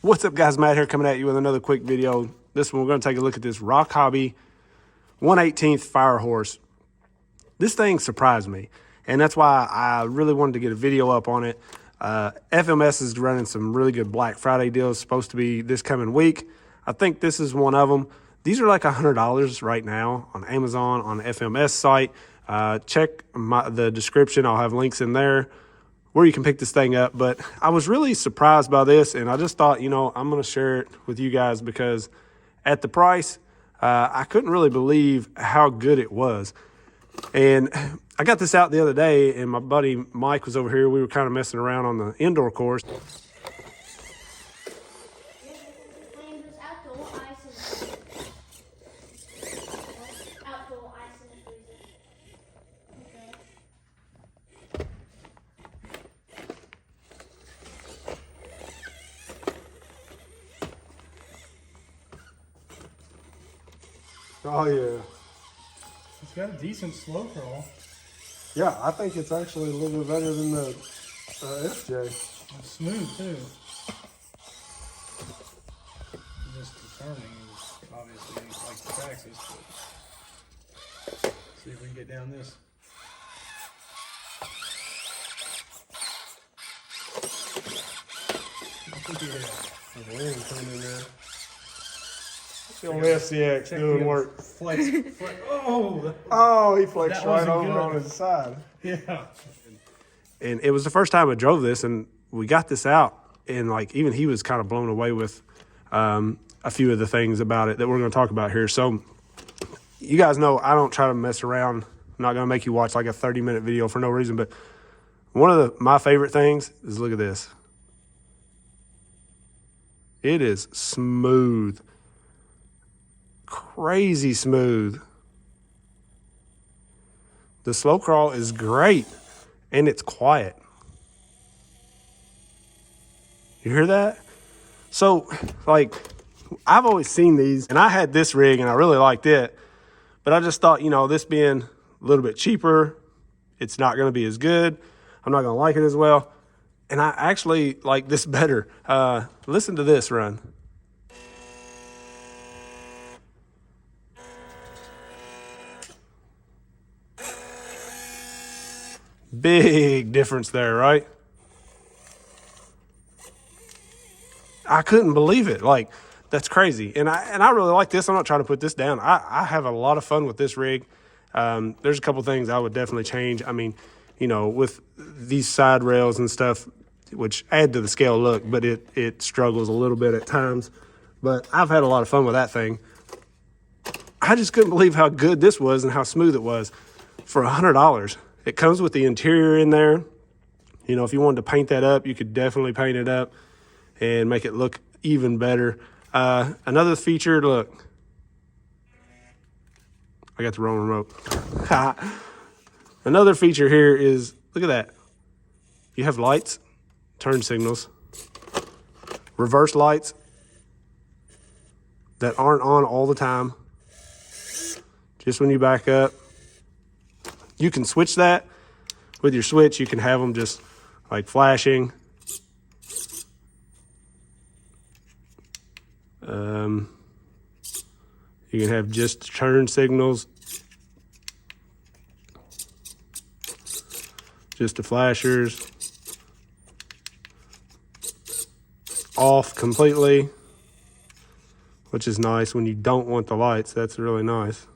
What's up, guys? Matt here coming at you with another quick video. This one, we're going to take a look at this RocHobby 1/18 Firehorse. This thing surprised me, and that's why I really wanted to get a video up on it. FMS is running some really good Black Friday deals, supposed to be this coming week. I think this is one of them. These are like $100 right now on Amazon, on the FMS site. Check the description. I'll have links in there where you can pick this thing up. But I was really surprised by this, and I just thought, you know, I'm going to share it with you guys because at the price, I couldn't really believe how good it was. And I got this out the other day, and my buddy Mike was over here. We were kind of messing around on the indoor course. Oh, yeah. It's got a decent slow crawl. Yeah, I think it's actually a little bit better than the SJ. It's smooth, too. Just determining is obviously like the Texas, but see if we can get down this. I think you're The wind coming in there. The old FCX doing work. Flex. Oh, he flexed right over on his side. Yeah. And it was the first time I drove this, and we got this out, and like even he was kind of blown away with a few of the things about it that we're going to talk about here. So you guys know I don't try to mess around. I'm not going to make you watch like a 30-minute video for no reason, but one of my favorite things is look at this. It is smooth. Crazy smooth. The slow crawl is great, and it's quiet. You hear that? So, like, I've always seen these, and I had this rig, and I really liked it, but I just thought, you know, this being a little bit cheaper, it's not going to be as good. I'm not going to like it as well, and I actually like this better. Listen to this run. Big difference there, right? I couldn't believe it. Like, that's crazy. And I really like this. I'm not trying to put this down. I have a lot of fun with this rig. There's a couple things I would definitely change. I mean, you know, with these side rails and stuff, which add to the scale look, but it struggles a little bit at times. But I've had a lot of fun with that thing. I just couldn't believe how good this was and how smooth it was for $100. It comes with the interior in there. You know, if you wanted to paint that up, you could definitely paint it up and make it look even better. Another feature, look. I got the wrong remote. Another feature here is, look at that. You have lights, turn signals, reverse lights that aren't on all the time. Just when you back up. You can switch that with your switch. You can have them just like flashing. You can have just turn signals, just the flashers, off completely, which is nice when you don't want the lights. That's really nice.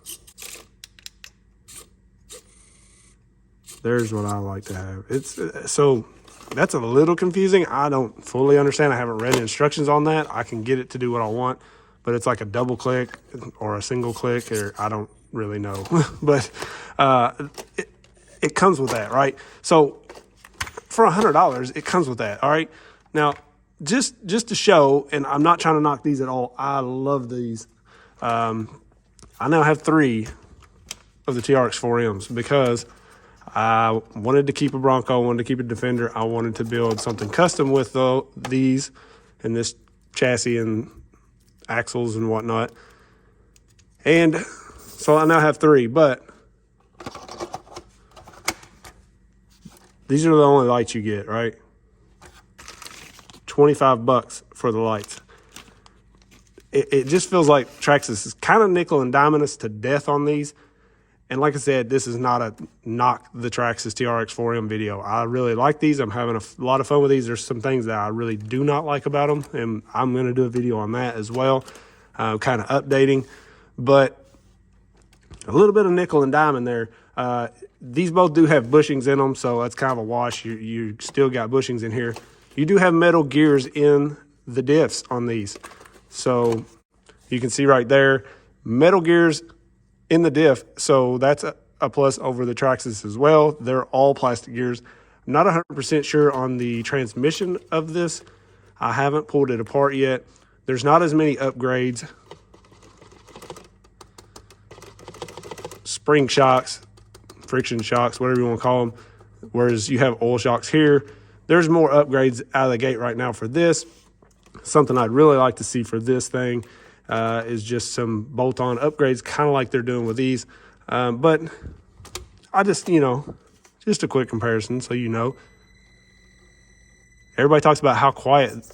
There's what I like to have. It's so that's a little confusing. I don't fully understand. I haven't read instructions on that. I can get it to do what I want, but it's like a double click or a single click, or I don't really know. But it comes with that, right? So for $100, it comes with that. All right. Now, just to show, and I'm not trying to knock these at all. I love these. I now have 3 of the Trx4ms because I wanted to keep a Bronco, I wanted to keep a Defender. I wanted to build something custom with these and this chassis and axles and whatnot. And so I now have 3, but these are the only lights you get, right? $25 for the lights. It just feels like Traxxas is kind of nickel and diming us to death on these. And like I said, this is not a knock the Traxxas TRX4M video. I really like these. I'm having a lot of fun with these. There's some things that I really do not like about them, and I'm going to do a video on that as well, kind of updating. But a little bit of nickel and diamond there. These both do have bushings in them, so that's kind of a wash. You still got bushings in here. You do have metal gears in the diffs on these. So you can see right there, metal gears in the diff. So that's a plus over the Traxxas as well. They're all plastic gears. I'm not 100% sure on the transmission of this. I haven't pulled it apart yet. There's not as many upgrades. Spring shocks, friction shocks, whatever you want to call them. Whereas you have oil shocks here. There's more upgrades out of the gate right now for this. Something I'd really like to see for this thing is just some bolt-on upgrades, kind of like they're doing with these. But I just, just a quick comparison so you know. Everybody talks about how quiet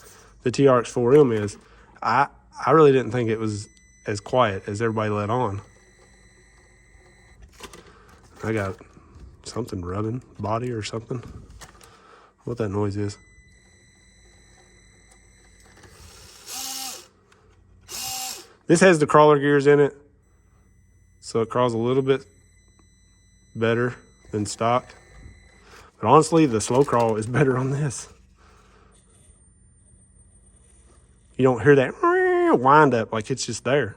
the TRX4M is. I really didn't think it was as quiet as everybody let on. I got something rubbing body or something. What that noise is. This has the crawler gears in it, so it crawls a little bit better than stock. But honestly, the slow crawl is better on this. You don't hear that wind up, like it's just there.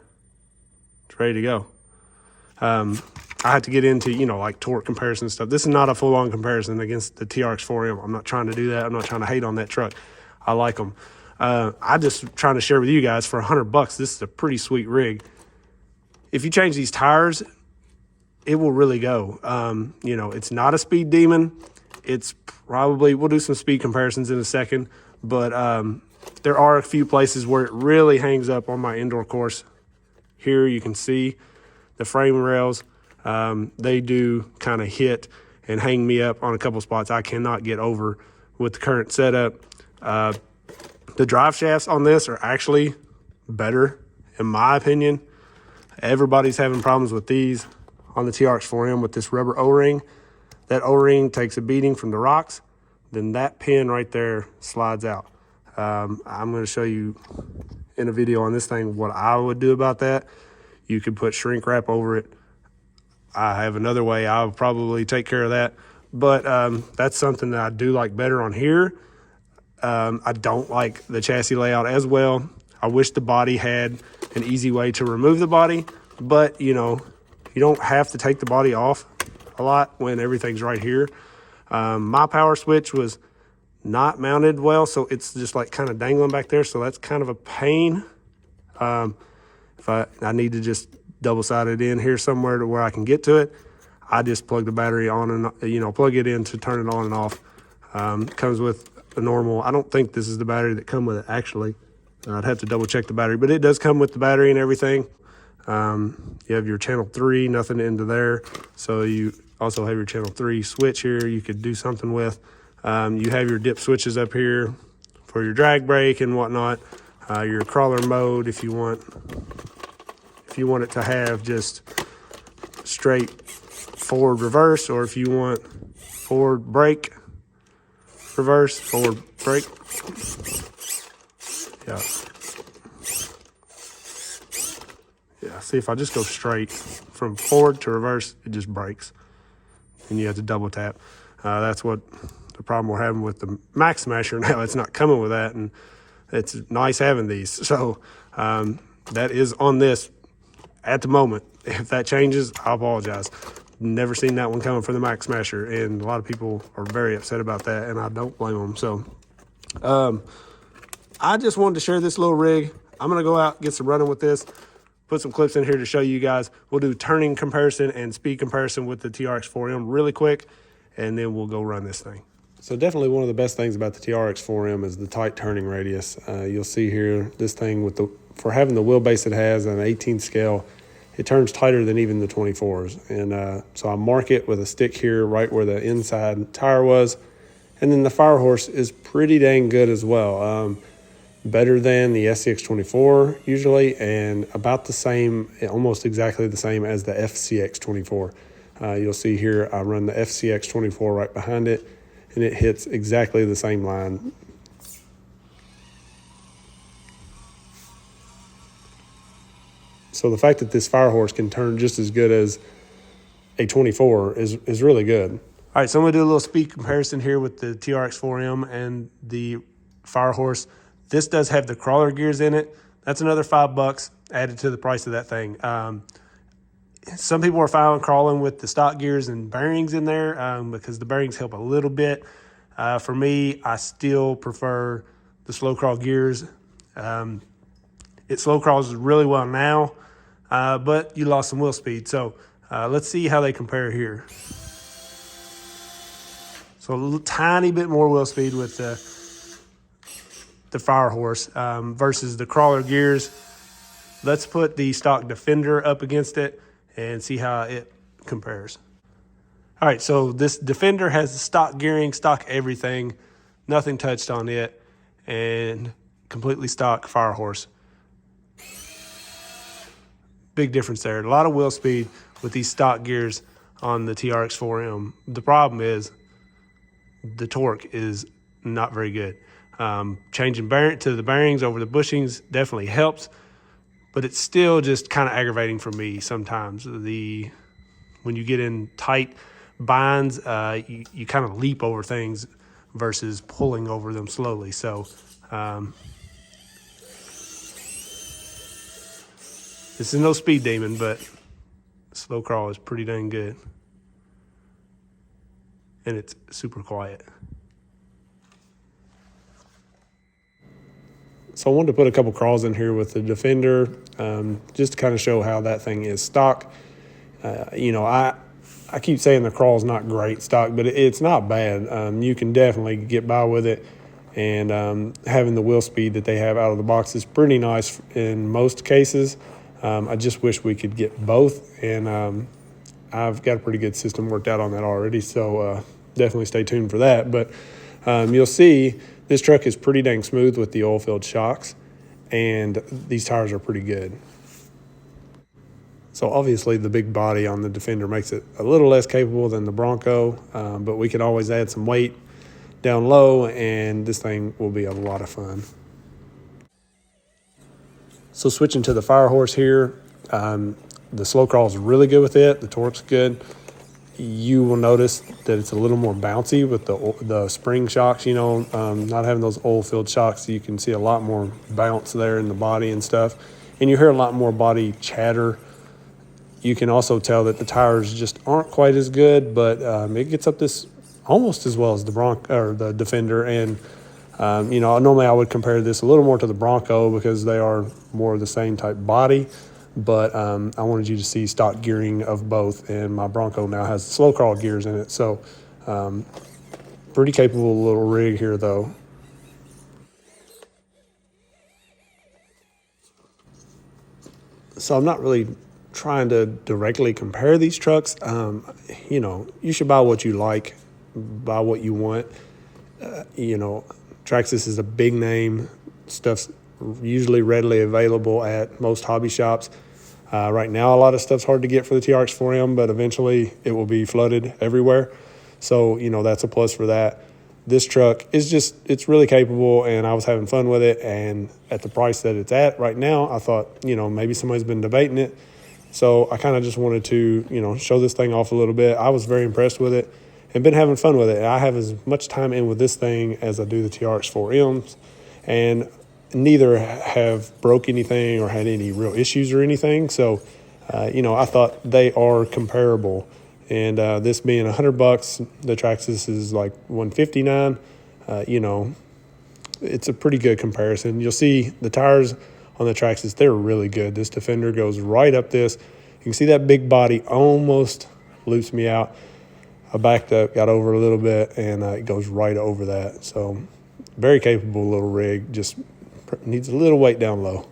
It's ready to go. I have to get into, like torque comparison stuff. This is not a full-on comparison against the TRX4M. I'm not trying to do that. I'm not trying to hate on that truck. I like them. I just trying to share with you guys for $100. This is a pretty sweet rig. If you change these tires, it will really go. It's not a speed demon. It's probably, we'll do some speed comparisons in a second, but there are a few places where it really hangs up on my indoor course. Here you can see the frame rails. They do kind of hit and hang me up on a couple spots I cannot get over with the current setup. The drive shafts on this are actually better, in my opinion. Everybody's having problems with these on the TRX4M with this rubber O-ring. That O-ring takes a beating from the rocks, then that pin right there slides out. I'm going to show you in a video on this thing what I would do about that. You could put shrink wrap over it. I have another way. I'll probably take care of that. But that's something that I do like better on here. I don't like the chassis layout as well. I wish the body had an easy way to remove the body, but you don't have to take the body off a lot when everything's right here. My power switch was not mounted well, so it's just like kind of dangling back there. So that's kind of a pain. If I need to just double side it in here somewhere to where I can get to it, I just plug the battery on and, plug it in to turn it on and off. Comes with a normal, I don't think this is the battery that come with it actually. I'd have to double check the battery, but it does come with the battery and everything. You have your channel 3, nothing into there. So you also have your channel 3 switch here you could do something with. You have your dip switches up here for your drag brake and whatnot. Your crawler mode if you want it to have just straight forward reverse, or if you want forward brake reverse, forward brake. Yeah, see, if I just go straight from forward to reverse, it just brakes. And you have to double tap. That's what the problem we're having with the Max Smasher now. It's not coming with that, and it's nice having these. So that is on this at the moment. If that changes, I apologize. Never seen that one coming from the Max Smasher, and a lot of people are very upset about that, and I don't blame them. So I just wanted to share this little rig. I'm going to go out, get some running with this, put some clips in here to show you guys. We'll do turning comparison and speed comparison with the TRX4M really quick, and then we'll go run this thing. So definitely one of the best things about the TRX4M is the tight turning radius. You'll see here, this thing for having the wheelbase it has on an 18 scale, it turns tighter than even the 24s. And so I mark it with a stick here right where the inside tire was, And then the Firehorse is pretty dang good as well. Better than the SCX24 usually, and about the same, almost exactly the same as the FCX24. You'll see here I run the FCX24 right behind it, and it hits exactly the same line. So the fact that this Firehorse can turn just as good as a 24 is really good. All right, so I'm gonna do a little speed comparison here with the TRX4M and the Firehorse. This does have the crawler gears in it. That's another $5 added to the price of that thing. Some people are fine crawling with the stock gears and bearings in there because the bearings help a little bit. For me, I still prefer the slow crawl gears. It slow crawls really well now, but you lost some wheel speed. So let's see how they compare here. So a little tiny bit more wheel speed with the Firehorse versus the crawler gears. Let's put the stock Defender up against it and see how it compares. All right, so this Defender has the stock gearing, stock everything, nothing touched on it, and completely stock Firehorse. Big difference there. A lot of wheel speed with these stock gears on the TRX4M. The problem is the torque is not very good. Changing to the bearings over the bushings definitely helps, but it's still just kind of aggravating for me sometimes. When you get in tight binds, you kind of leap over things versus pulling over them slowly. So this is no speed demon, but slow crawl is pretty dang good. And it's super quiet. So I wanted to put a couple crawls in here with the Defender, just to kind of show how that thing is stock. I keep saying the crawl's not great stock, but it's not bad. You can definitely get by with it, and having the wheel speed that they have out of the box is pretty nice in most cases. I just wish we could get both, and I've got a pretty good system worked out on that already, so definitely stay tuned for that. But you'll see this truck is pretty dang smooth with the oil-filled shocks, and these tires are pretty good. So obviously the big body on the Defender makes it a little less capable than the Bronco, but we can always add some weight down low, and this thing will be a lot of fun. So switching to the Firehorse here, the slow crawl is really good with it. The torque's good. You will notice that it's a little more bouncy with the spring shocks, not having those oil-filled shocks. You can see a lot more bounce there in the body and stuff. And you hear a lot more body chatter. You can also tell that the tires just aren't quite as good, but it gets up this almost as well as the Bronco or the Defender. And normally I would compare this a little more to the Bronco because they are more of the same type body. But I wanted you to see stock gearing of both, and my Bronco now has slow crawl gears in it. So pretty capable little rig here, though. So I'm not really trying to directly compare these trucks. You should buy what you like, buy what you want. Traxxas is a big name. Stuff's usually readily available at most hobby shops. Right now, a lot of stuff's hard to get for the TRX4M, but eventually it will be flooded everywhere. So, that's a plus for that. This truck is it's really capable, and I was having fun with it. And at the price that it's at right now, I thought, maybe somebody's been debating it. So I kind of just wanted to, show this thing off a little bit. I was very impressed with it and been having fun with it. I have as much time in with this thing as I do the TRX4Ms, and neither have broke anything or had any real issues or anything. So, I thought they are comparable. And this being $100, the Traxxas is like $159. It's a pretty good comparison. You'll see the tires on the Traxxas, they're really good. This Defender goes right up this. You can see that big body almost loops me out. I backed up, got over a little bit, and it goes right over that. So very capable little rig, just needs a little weight down low.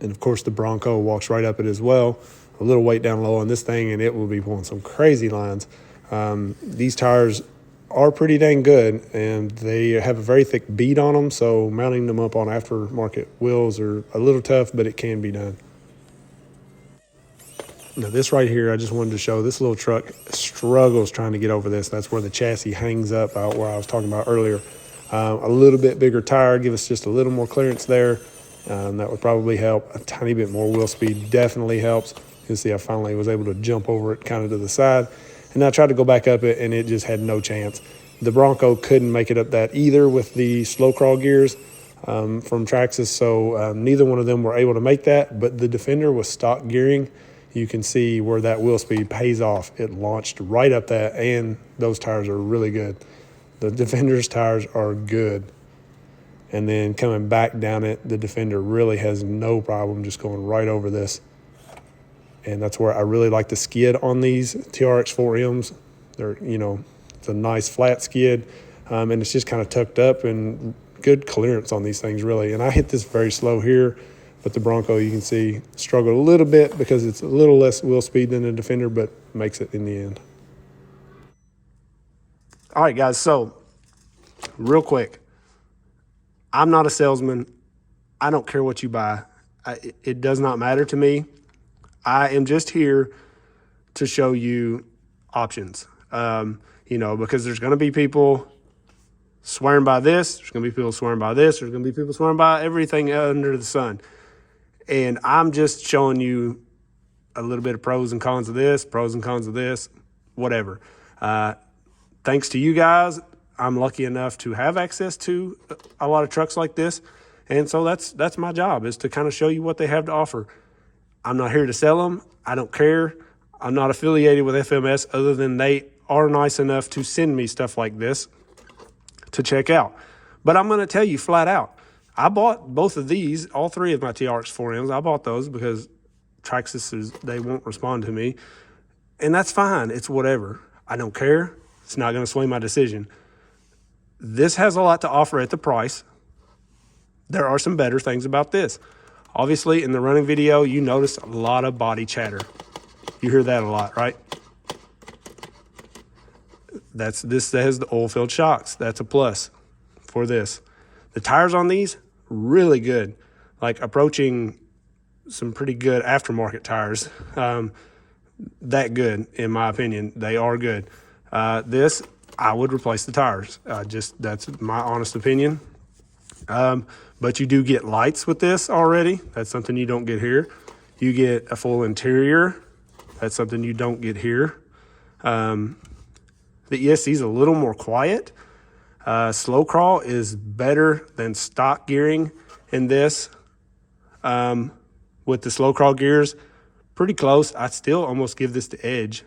And of course the Bronco walks right up it as well. A little weight down low on this thing, and it will be pulling some crazy lines. These tires are pretty dang good, and they have a very thick bead on them, so mounting them up on aftermarket wheels are a little tough, but it can be done. Now this right here, I just wanted to show, this little truck struggles trying to get over this. That's where the chassis hangs up out where I was talking about earlier. A little bit bigger tire, give us just a little more clearance there. That would probably help. A tiny bit more wheel speed definitely helps. You can see I finally was able to jump over it kind of to the side. And I tried to go back up it, and it just had no chance. The Bronco couldn't make it up that either with the slow crawl gears from Traxxas, so neither one of them were able to make that. But the Defender with stock gearing, you can see where that wheel speed pays off. It launched right up that, and those tires are really good. The Defender's tires are good. And then coming back down it, the Defender really has no problem just going right over this. And that's where I really like the skid on these TRX4Ms. They're, you know, it's a nice flat skid, and it's just kind of tucked up and good clearance on these things, really. And I hit this very slow here, but the Bronco, you can see, struggled a little bit because it's a little less wheel speed than the Defender, but makes it in the end. All right, guys, so real quick, I'm not a salesman. I don't care what you buy. It does not matter to me. I am just here to show you options, you know, because there's going to be people swearing by this. There's going to be people swearing by this. There's going to be people swearing by everything under the sun. And I'm just showing you a little bit of pros and cons of this, pros and cons of this, whatever. Thanks to you guys, I'm lucky enough to have access to a lot of trucks like this. And so that's my job, is to kind of show you what they have to offer. I'm not here to sell them. I don't care. I'm not affiliated with FMS other than they are nice enough to send me stuff like this to check out. But I'm going to tell you flat out, I bought both of these, all three of my TRX4Ms. I bought those because Traxxas, they won't respond to me. And that's fine. It's whatever. I don't care. It's not going to sway my decision. This has a lot to offer at the price. There are some better things about this. Obviously, in the running video, you notice a lot of body chatter. You hear that a lot, right? This has the oil-filled shocks. That's a plus for this. The tires on these, really good. Like approaching some pretty good aftermarket tires. That good, in my opinion. They are good. This, I would replace the tires. That's my honest opinion. But you do get lights with this already. That's something you don't get here. You get a full interior. That's something you don't get here. The ESC is a little more quiet. Slow crawl is better than stock gearing in this. With the slow crawl gears, pretty close. I still almost give this the edge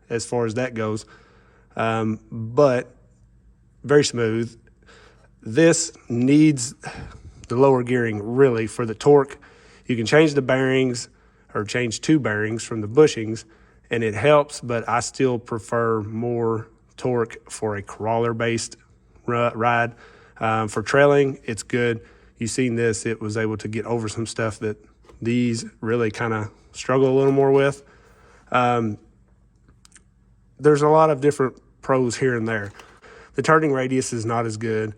as far as that goes. But very smooth. This needs the lower gearing really for the torque. You can change the bearings or change two bearings from the bushings and it helps, but I still prefer more torque for a crawler based ride. For trailing, it's good. You've seen this, it was able to get over some stuff that these really kind of struggle a little more with. There's a lot of different pros here and there. The turning radius is not as good.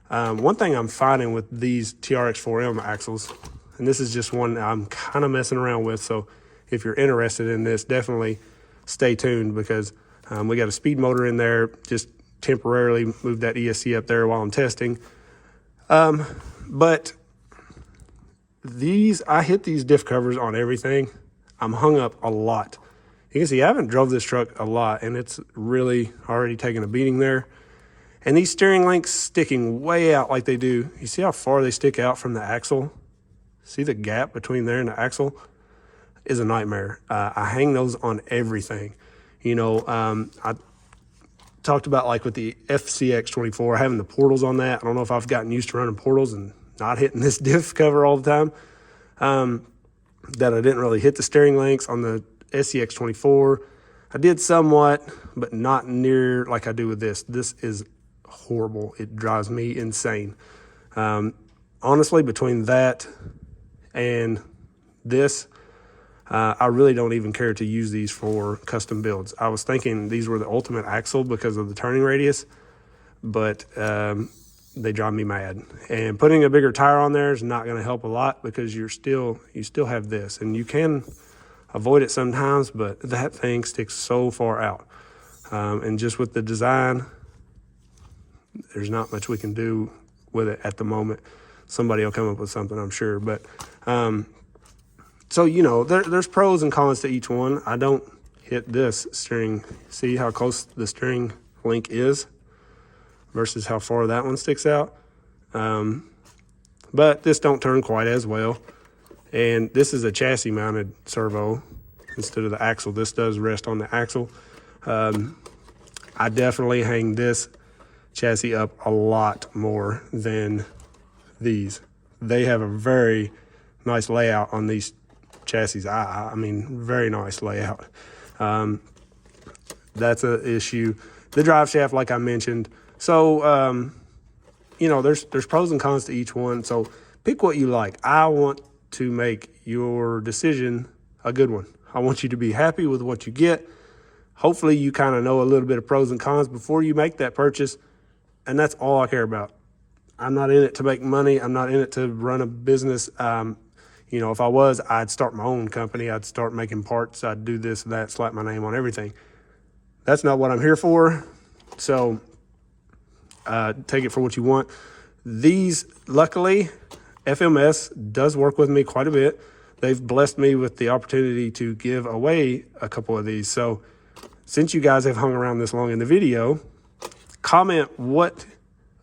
One thing I'm finding with these TRX4M axles, and this is just one I'm kind of messing around with, so if you're interested in this, definitely stay tuned because we got a speed motor in there, just temporarily moved that ESC up there while I'm testing. But I hit these diff covers on everything. I'm hung up a lot. You can see I haven't drove this truck a lot, and it's really already taken a beating there. And these steering links sticking way out like they do. You see how far they stick out from the axle? See the gap between there and the axle? Is a nightmare. I hang those on everything. You know, I talked about like with the FCX24, having the portals on that. I don't know if I've gotten used to running portals and not hitting this diff cover all the time. That I didn't really hit the steering links on the SCX24. I did somewhat, but not near like I do with this. This is horrible. It drives me insane. Honestly, between that and this, I really don't even care to use these for custom builds. I was thinking these were the ultimate axle because of the turning radius, but they drive me mad. And putting a bigger tire on there is not going to help a lot because you still have this, and you can avoid it sometimes, but that thing sticks so far out. And just with the design, there's not much we can do with it at the moment. Somebody will come up with something, I'm sure. But so, you know, there's pros and cons to each one. I don't hit this steering. See how close the steering link is versus how far that one sticks out. But this don't turn quite as well. And this is a chassis mounted servo instead of the axle. This does rest on the axle. I definitely hang this chassis up a lot more than these. They have a very nice layout on these chassis. I mean, very nice layout. That's an issue. The drive shaft, like I mentioned. So, you know, there's pros and cons to each one. So pick what you like. I want to make your decision a good one. I want you to be happy with what you get. Hopefully you kind of know a little bit of pros and cons before you make that purchase. And that's all I care about. I'm not in it to make money. I'm not in it to run a business. You know, if I was, I'd start my own company. I'd start making parts. I'd do this and that, slap my name on everything. That's not what I'm here for. So take it for what you want. These, luckily, FMS does work with me quite a bit. They've blessed me with the opportunity to give away a couple of these. So since you guys have hung around this long in the video, comment what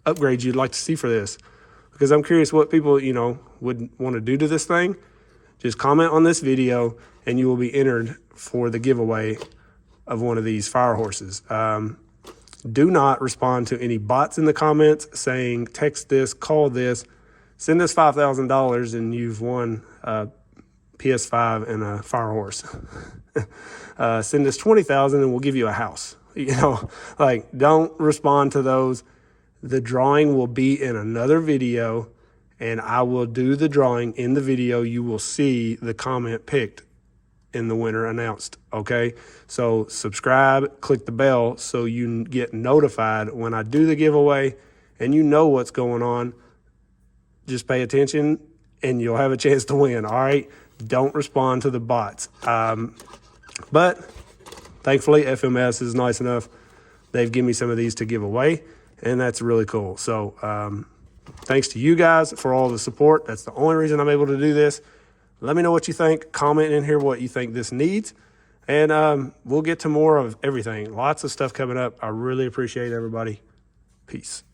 upgrades you'd like to see for this, because I'm curious what people, you know, would want to do to this thing. Just comment on this video and you will be entered for the giveaway of one of these fire horses. Do not respond to any bots in the comments saying text this, call this, send us $5,000 and you've won a PS5 and a fire horse. Send us $20,000 and we'll give you a house. You know, like, don't respond to those. The drawing will be in another video and I will do the drawing in the video. You will see the comment picked in the winner announced. Okay, so subscribe, click the bell so you get notified when I do the giveaway and you know what's going on. Just pay attention and you'll have a chance to win. All right, don't respond to the bots. But thankfully FMS is nice enough. They've given me some of these to give away and that's really cool. So thanks to you guys for all the support. That's the only reason I'm able to do this. Let me know what you think. Comment in here what you think this needs. And we'll get to more of everything. Lots of stuff coming up. I really appreciate everybody. Peace.